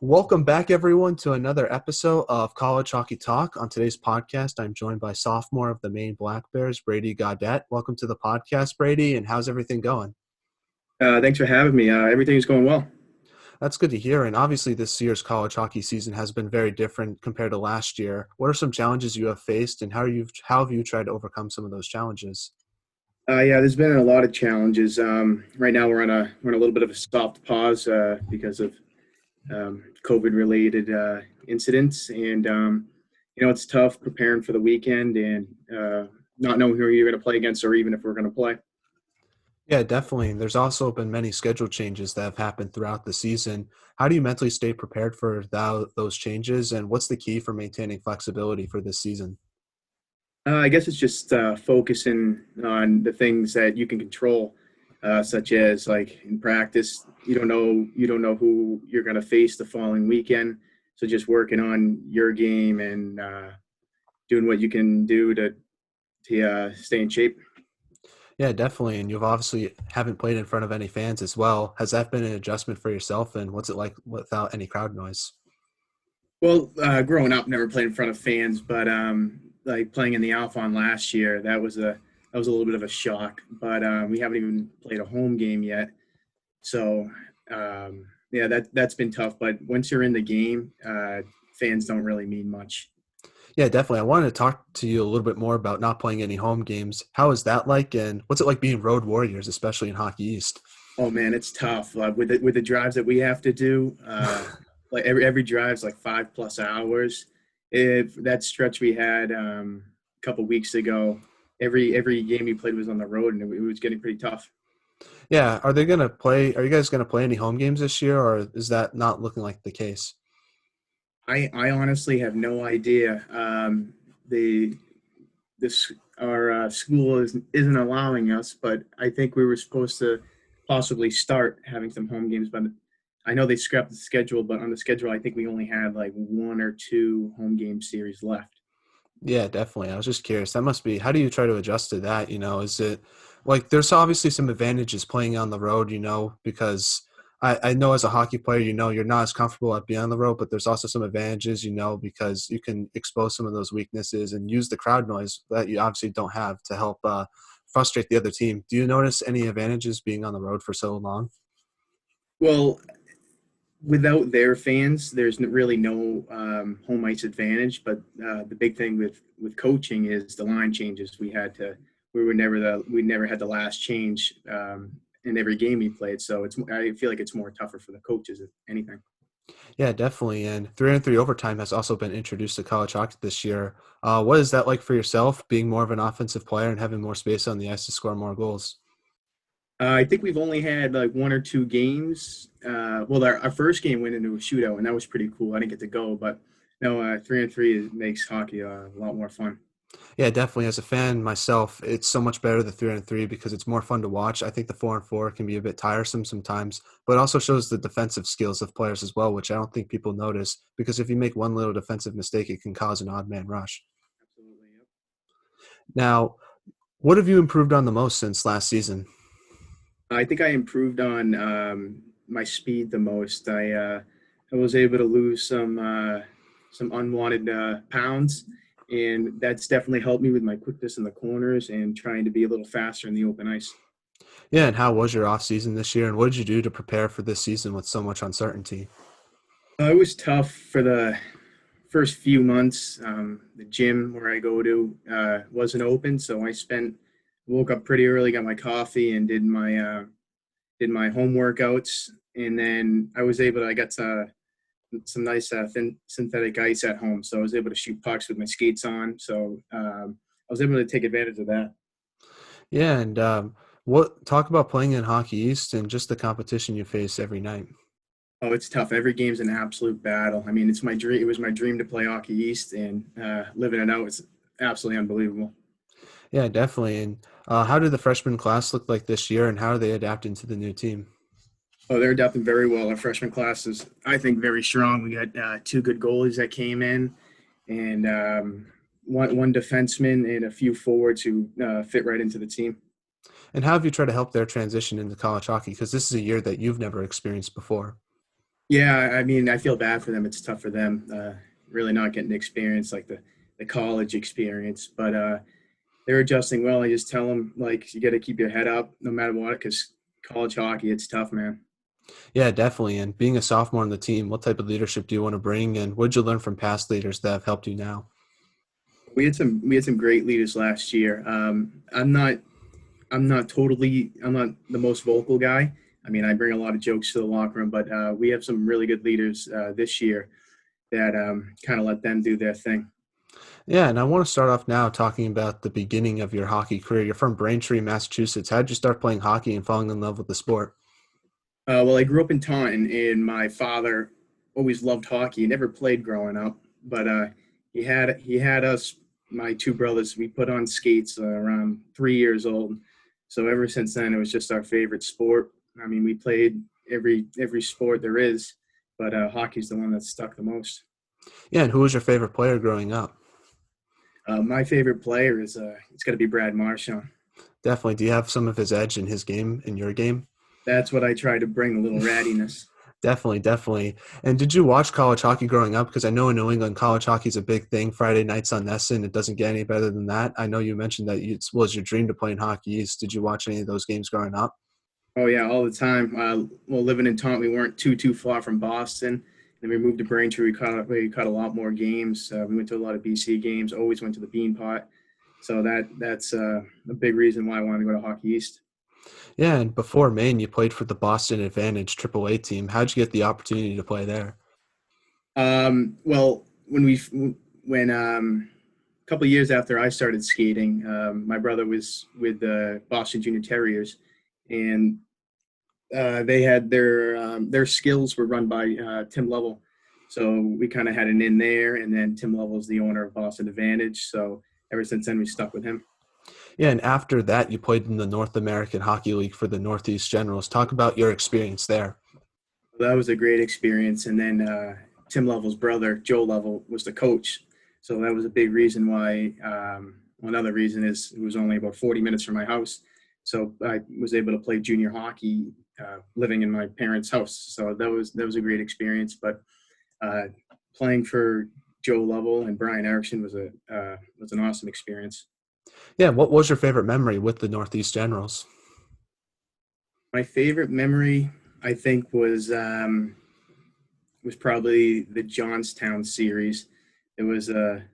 Welcome back, everyone, to another episode of College Hockey Talk. On today's podcast, I'm joined by Sophomore of the Maine Blackbears Brady Gaudette. Welcome to the podcast, Brady, and how's everything going? Thanks for having me. Everything's going well. That's good to hear, and obviously this year's college hockey season has been very different compared to last year. What are some challenges you have faced, and how have you tried to overcome some of those challenges? Yeah, there's been a lot of challenges. Right now, we're on a little bit of a soft pause because of COVID-related incidents, and it's tough preparing for the weekend and not knowing who you're going to play against, or even if we're going to play. Yeah, definitely. And there's also been many schedule changes that have happened throughout the season. How do you mentally stay prepared for those changes, and what's the key for maintaining flexibility for this season? I guess it's just focusing on the things that you can control, such as like in practice, you don't know who you're going to face the following weekend. So just working on your game and doing what you can do to stay in shape. Yeah, definitely. And you've obviously haven't played in front of any fans as well. Has that been an adjustment for yourself? And what's it like without any crowd noise? Well, growing up, never played in front of fans, but like playing in the Alphon last year, that was a little bit of a shock. But we haven't even played a home game yet, so yeah, that's been tough. But once you're in the game, fans don't really mean much. Yeah, definitely. I wanted to talk to you a little bit more about not playing any home games. How is that like? And what's it like being road warriors, especially in Hockey East? Oh man, it's tough with the drives that we have to do. Like every drive's like 5+ hours. If that stretch we had a couple weeks ago, every game we played was on the road, and it was getting pretty tough. Yeah, are they going to play? Are you guys going to play any home games this year, or is that not looking like the case? I honestly have no idea. The this Our school isn't allowing us, but I think we were supposed to possibly start having some home games. But I know they scrapped the schedule, but on the schedule, I think we only had like one or two home game series left. Yeah, definitely. I was just curious. That must be, how do you try to adjust to that? Is it like there's obviously some advantages playing on the road, because I know as a hockey player, you're not as comfortable at being on the road, but there's also some advantages, because you can expose some of those weaknesses and use the crowd noise that you obviously don't have to help frustrate the other team. Do you notice any advantages being on the road for so long? Well, without their fans, there's really no home ice advantage. But the big thing with coaching is the line changes. We never had the last change in every game we played. So I feel like it's more tougher for the coaches if anything. Yeah, definitely. And 3-on-3 overtime has also been introduced to college hockey this year. What is that like for yourself, being more of an offensive player and having more space on the ice to score more goals? I think we've only had like one or two games. Well, our first game went into a shootout, and that was pretty cool. I didn't get to go, but no, 3-on-3 makes hockey a lot more fun. Yeah, definitely. As a fan myself, it's so much better the 3-on-3 because it's more fun to watch. I think the 4-on-4 can be a bit tiresome sometimes, but it also shows the defensive skills of players as well, which I don't think people notice because if you make one little defensive mistake, it can cause an odd man rush. Absolutely. Yep. Now, what have you improved on the most since last season? I think I improved on my speed the most. I was able to lose some unwanted pounds, and that's definitely helped me with my quickness in the corners and trying to be a little faster in the open ice. Yeah, and how was your off season this year, and what did you do to prepare for this season with so much uncertainty? It was tough for the first few months. The gym where I go to wasn't open, so woke up pretty early, got my coffee, and did my home workouts, and then I got some nice thin synthetic ice at home, so I was able to shoot pucks with my skates on. So I was able to take advantage of that. Yeah, and what talk about playing in Hockey East and just the competition you face every night. Oh, it's tough. Every game's an absolute battle. I mean, it's my dream. It was my dream to play Hockey East, and living it out is absolutely unbelievable. Yeah, definitely. And how did the freshman class look like this year, and how are they adapting to the new team? Oh, they're adapting very well. Our freshman class is, I think, very strong. We got two good goalies that came in, and one defenseman and a few forwards who fit right into the team. And how have you tried to help their transition into college hockey? Because this is a year that you've never experienced before. Yeah, I mean, I feel bad for them. It's tough for them, really not getting to experience like the college experience. But they're adjusting well. I just tell them like you got to keep your head up no matter what, because college hockey, it's tough, man. Yeah, definitely. And being a sophomore on the team, what type of leadership do you want to bring? And what did you learn from past leaders that have helped you now? We had some great leaders last year. I'm not the most vocal guy. I mean, I bring a lot of jokes to the locker room, but we have some really good leaders this year that kind of let them do their thing. Yeah, and I want to start off now talking about the beginning of your hockey career. You're from Braintree, Massachusetts. How did you start playing hockey and falling in love with the sport? Well, I grew up in Taunton, and my father always loved hockey. He never played growing up, but he had us, my two brothers. We put on skates around 3 years old. So ever since then, it was just our favorite sport. I mean, we played every sport there is, but hockey's the one that stuck the most. Yeah, and who was your favorite player growing up? My favorite player is it's got to be Brad Marchand. Definitely. Do you have some of his edge in his game, in your game? That's what I try to bring, a little rattiness. Definitely, definitely. And did you watch college hockey growing up? Because I know in New England, college hockey is a big thing. Friday nights on NESN, it doesn't get any better than that. I know you mentioned that it was your dream to play in Hockey East. Did you watch any of those games growing up? Oh yeah, all the time. Well, living in Taunton, we weren't too far from Boston. Then we moved to Braintree. We caught a lot more games. We went to a lot of BC games. Always went to the Beanpot. So that's a big reason why I wanted to go to Hockey East. Yeah, and before Maine, you played for the Boston Advantage AAA team. How'd you get the opportunity to play there? Well, when a couple of years after I started skating, my brother was with the Boston Junior Terriers, and they had their skills were run by Tim Lovell, so we kind of had an in there. And then Tim Lovell's the owner of Boston Advantage, so ever since then we stuck with him. Yeah, and after that, you played in the North American Hockey League for the Northeast Generals. Talk about your experience there. That was a great experience. And then Tim Lovell's brother Joe Lovell was the coach, so that was a big reason why. Another reason is it was only about 40 minutes from my house, so I was able to play junior hockey living in my parents' house. So that was a great experience. But uh, playing for Joe Lovell and Brian Erickson was an awesome experience. Yeah, what was your favorite memory with the Northeast Generals? My favorite memory, I think, was probably the Johnstown series. It was a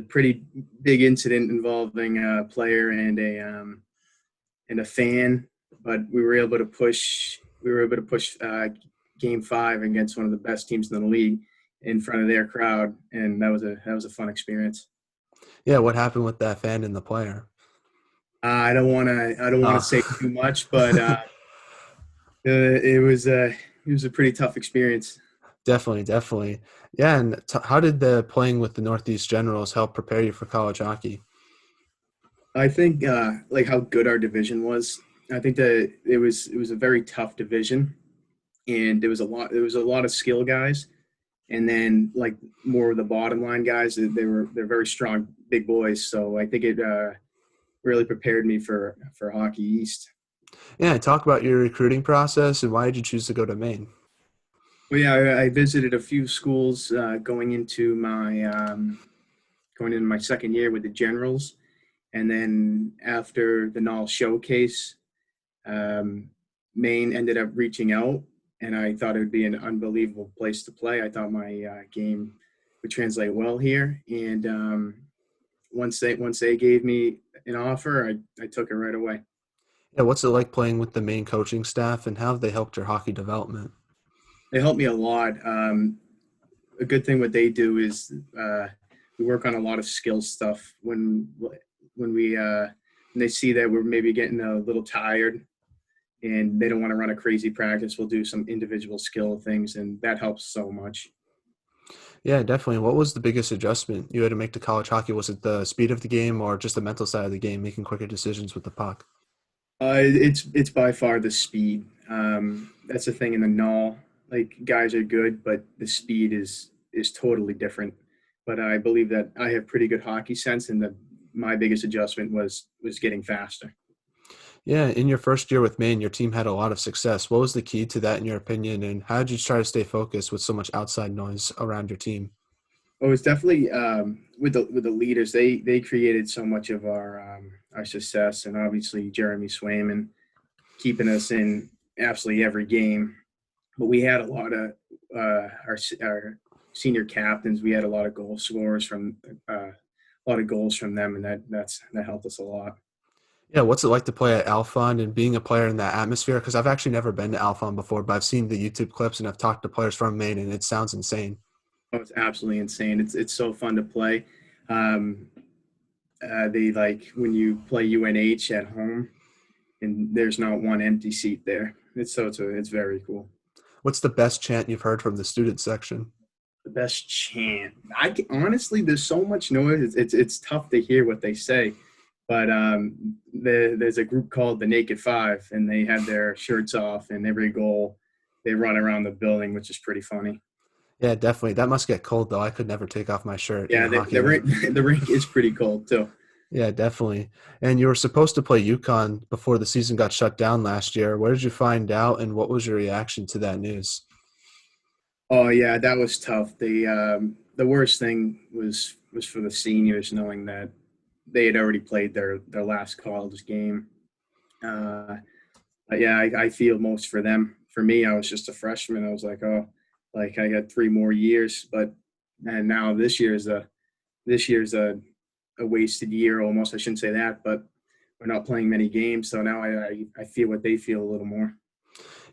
pretty big incident involving a player and a fan, but we were able to push Game 5 against one of the best teams in the league in front of their crowd, and that was a fun experience. Yeah, what happened with that fan and the player? I don't want to Uh, say too much, but it was a pretty tough experience. definitely, definitely. Yeah, and how did the playing with the Northeast Generals help prepare you for college hockey? I think like how good our division was. I think that it was a very tough division, and there was a lot of skill guys, and then like more of the bottom line guys. They're very strong, big boys. So I think it really prepared me for Hockey East. Yeah, talk about your recruiting process and why did you choose to go to Maine? Well, yeah, I visited a few schools going into my second year with the Generals, and then after the Null Showcase, um, Maine ended up reaching out, and I thought it would be an unbelievable place to play. I thought my game would translate well here, and once they gave me an offer, I took it right away. Yeah, what's it like playing with the Maine coaching staff and how have they helped your hockey development? They helped me a lot. A good thing what they do is we work on a lot of skill stuff when they see that we're maybe getting a little tired and they don't want to run a crazy practice. We'll do some individual skill things, and that helps so much. Yeah, definitely. What was the biggest adjustment you had to make to college hockey? Was it the speed of the game or just the mental side of the game, making quicker decisions with the puck? It's by far the speed. That's the thing in the null. Like guys are good, but the speed is totally different. But I believe that I have pretty good hockey sense, and that my biggest adjustment was getting faster. Yeah, in your first year with Maine, your team had a lot of success. What was the key to that, in your opinion, and how did you try to stay focused with so much outside noise around your team? Oh, it's definitely with the leaders. They created so much of our success, and obviously Jeremy Swayman keeping us in absolutely every game. But we had a lot of our senior captains. We had a lot of goal scorers from a lot of goals from them, and that helped us a lot. Yeah, what's it like to play at Alphon and being a player in that atmosphere? Because I've actually never been to Alphon before, but I've seen the YouTube clips and I've talked to players from Maine, and it sounds insane. Oh, it's absolutely insane. It's so fun to play. Um, they like when you play UNH at home, and there's not one empty seat there. It's very cool. What's the best chant you've heard from the student section? The best chant. Honestly, there's so much noise. It's tough to hear what they say. But there's a group called the Naked Five, and they have their shirts off, and every goal they run around the building, which is pretty funny. Yeah, definitely. That must get cold though. I could never take off my shirt in Yeah, a hockey rink. the rink is pretty cold too. Yeah, definitely. And you were supposed to play UConn before the season got shut down last year. What did you find out, and what was your reaction to that news? Oh yeah, that was tough. The worst thing was for the seniors knowing that they had already played their last college game. Uh, but yeah, I feel most for them. For me, I was just a freshman. I was like, oh, like I got 3 more years, but and now this year's a wasted year almost. I shouldn't say that, but we're not playing many games, so now I feel what they feel a little more.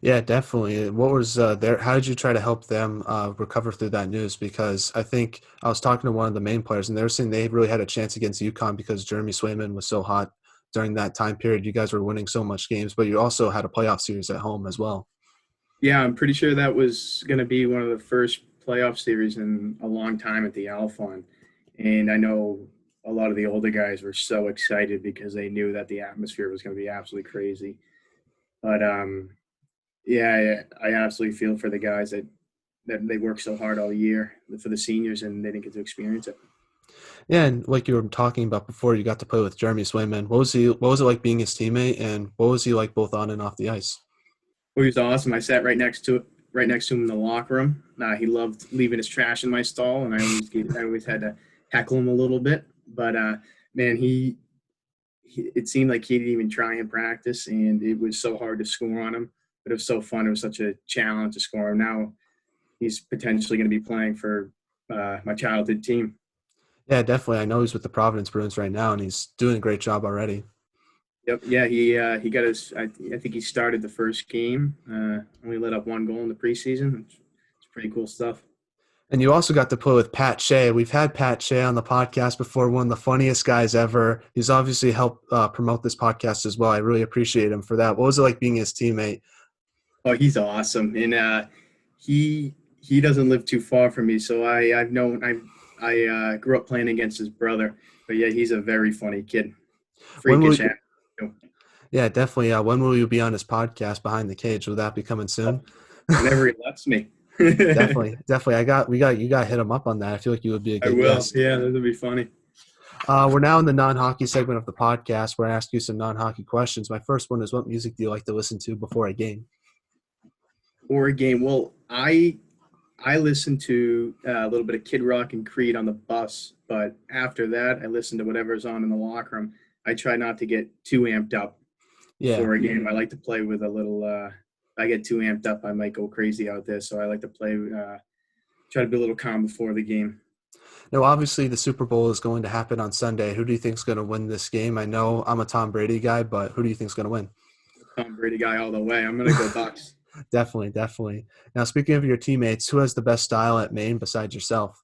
Yeah, definitely. What was there? How did you try to help them recover through that news? Because I think I was talking to one of the main players, and they were saying they really had a chance against UConn because Jeremy Swayman was so hot during that time period. You guys were winning so much games, but you also had a playoff series at home as well. Yeah, I'm pretty sure that was going to be one of the first playoff series in a long time at the Alphon. And I know a lot of the older guys were so excited because they knew that the atmosphere was going to be absolutely crazy. But yeah, I absolutely feel for the guys that they worked so hard all year for the seniors and they didn't get to experience it. Yeah, and like you were talking about before, you got to play with Jeremy Swayman. What was he? What was it like being his teammate, and what was he like both on and off the ice? Well, he was awesome. I sat right next to him in the locker room. He loved leaving his trash in my stall, and I always had to heckle him a little bit. But man, it seemed like he didn't even try and practice, and it was so hard to score on him. But it was so fun. It was such a challenge to score him. Now he's potentially going to be playing for my childhood team. Yeah, definitely. I know he's with the Providence Bruins right now, and he's doing a great job already. Yep. Yeah. He got his. I think he started the first game. Only let up one goal in the preseason. It's pretty cool stuff. And you also got to play with Pat Shea. We've had Pat Shea on the podcast before, one of the funniest guys ever. He's obviously helped promote this podcast as well. I really appreciate him for that. What was it like being his teammate? Oh, he's awesome, and he doesn't live too far from me, so I grew up playing against his brother. But yeah, he's a very funny kid, When will freakish. you, yeah, definitely. When will you be on his podcast, Behind the Cage? Will that be coming soon? Whenever he lets me. Definitely, definitely. You got to hit him up on that. I feel like you would be a I good will. guest. Yeah, that would be funny. We're now in the non-hockey segment of the podcast where I ask you some non-hockey questions. My first one is, what music do you like to listen to before a game? Or a game. Well, I listen to a little bit of Kid Rock and Creed on the bus, but after that, I listen to whatever's on in the locker room. I try not to get too amped up Yeah. before a game. I like to play with a little. If I get too amped up, I might go crazy out there. So I like to play. Try to be a little calm before the game. Now, obviously, the Super Bowl is going to happen on Sunday. Who do you think is going to win this game? I know I'm a Tom Brady guy, but who do you think is going to win? Tom Brady guy all the way. I'm gonna go Bucks. Definitely, definitely. Now, speaking of your teammates, who has the best style at Maine besides yourself?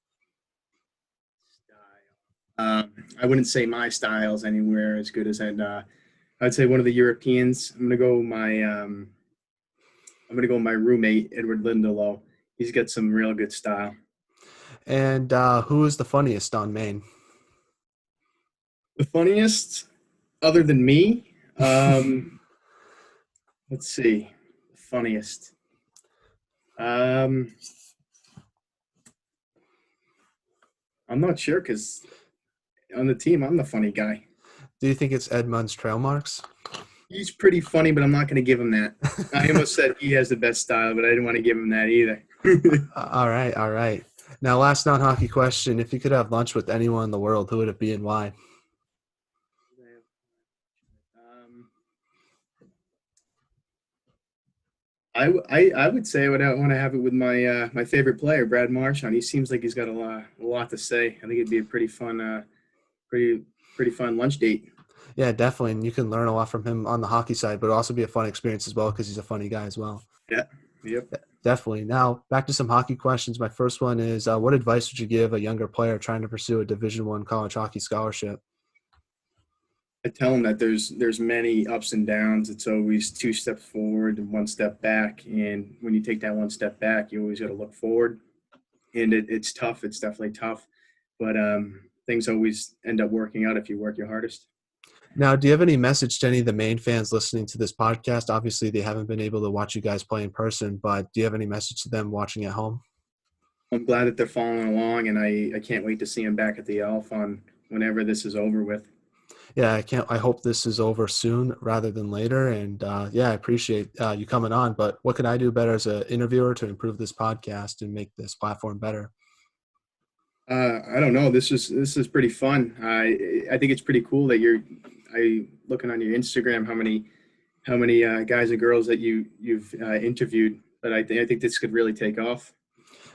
I wouldn't say my style's anywhere as good as I'd say one of the Europeans. I'm gonna go my roommate Edward Lindelof. He's got some real good style. And who is the funniest on Maine? The funniest, other than me, let's see, the funniest. Um, I'm not sure because on the team I'm the funny guy. Do you think it's Edmund's trail marks? He's pretty funny, but I'm not going to give him that. I almost said he has the best style, but I didn't want to give him that either. All right, all right. Now, last non-hockey question: if you could have lunch with anyone in the world, who would it be and why? Um, I would say I would want to have it with my favorite player, Brad Marchand. He seems like he's got a lot to say. I think it'd be a pretty pretty fun lunch date. Yeah, definitely. And you can learn a lot from him on the hockey side, but it'll also be a fun experience as well because he's a funny guy as well. Yeah. Yep. Definitely. Now, back to some hockey questions. My first one is what advice would you give a younger player trying to pursue a Division One college hockey scholarship? I tell him that there's many ups and downs. It's always two steps forward and one step back. And when you take that one step back, you always got to look forward. And it's tough. It's definitely tough, but things always end up working out if you work your hardest. Now, do you have any message to any of the Maine fans listening to this podcast? Obviously, they haven't been able to watch you guys play in person, but do you have any message to them watching at home? I'm glad that they're following along, and I can't wait to see them back at the Elf on whenever this is over with. Yeah, I can't. I hope this is over soon rather than later. And yeah, I appreciate you coming on. But what can I do better as an interviewer to improve this podcast and make this platform better? I don't know. This is pretty fun. I think it's pretty cool that I looking on your Instagram how many guys and girls that you've interviewed. But I think this could really take off.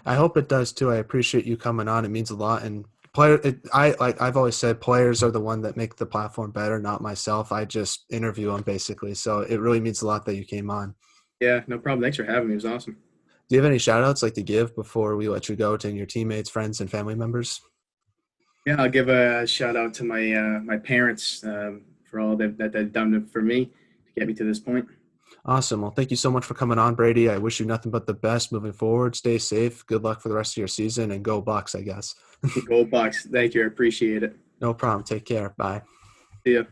I hope it does too. I appreciate you coming on. It means a lot. And I've always said, players are the one that make the platform better, not myself. I just interview them basically. So it really means a lot that you came on. Yeah, no problem. Thanks for having me. It was awesome. Do you have any shout outs like to give before we let you go to your teammates, friends, and family members? Yeah, I'll give a shout out to my parents for all that they've done for me to get me to this point. Awesome. Well, thank you so much for coming on, Brady. I wish you nothing but the best moving forward. Stay safe. Good luck for the rest of your season and go Bucks, I guess. Gold Bucks. Thank you. I appreciate it. No problem. Take care. Bye. See ya.